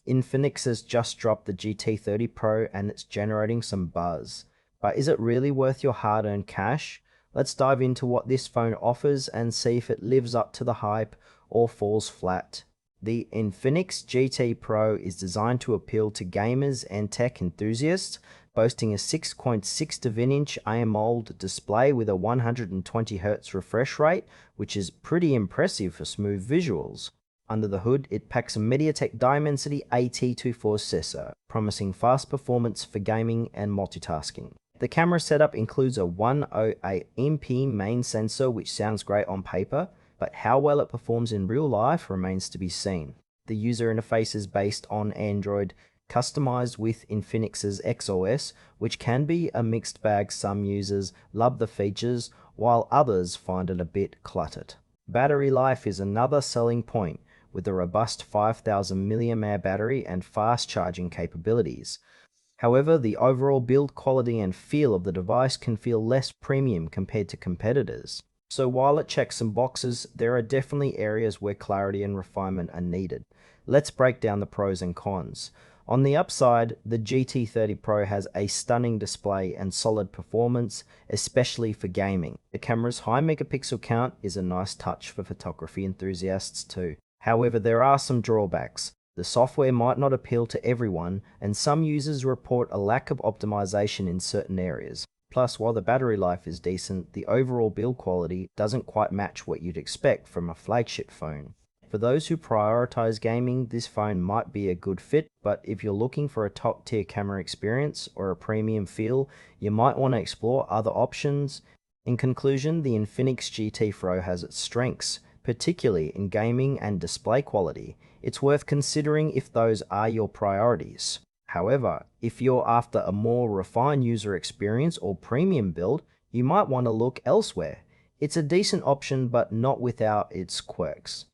Infinix has just dropped the GT30 Pro and it's generating some buzz. But is it really worth your hard-earned cash? Let's dive into what this phone offers and see if it lives up to the hype or falls flat. The Infinix GT Pro is designed to appeal to gamers and tech enthusiasts, boasting a 6.6-inch AMOLED display with a 120Hz refresh rate, which is pretty impressive for smooth visuals. Under the hood, it packs a MediaTek Dimensity AT24 processor, promising fast performance for gaming and multitasking. The camera setup includes a 108MP main sensor, which sounds great on paper, but how well it performs in real life remains to be seen. The user interface is based on Android, customized with Infinix's XOS, which can be a mixed bag. Some users love the features, while others find it a bit cluttered. Battery life is another selling point, with a robust 5000 mAh battery and fast charging capabilities. However, the overall build quality and feel of the device can feel less premium compared to competitors. So while it checks some boxes, there are definitely areas where clarity and refinement are needed. Let's break down the pros and cons. On the upside, the GT30 Pro has a stunning display and solid performance, especially for gaming. The camera's high megapixel count is a nice touch for photography enthusiasts too. However, there are some drawbacks. The software might not appeal to everyone, and some users report a lack of optimization in certain areas. Plus, while the battery life is decent, the overall build quality doesn't quite match what you'd expect from a flagship phone. For those who prioritize gaming, this phone might be a good fit, but if you're looking for a top-tier camera experience or a premium feel, you might want to explore other options. In conclusion, the Infinix GT Pro has its strengths, particularly in gaming and display quality. It's worth considering if those are your priorities. However, if you're after a more refined user experience or premium build, you might want to look elsewhere. It's a decent option, but not without its quirks.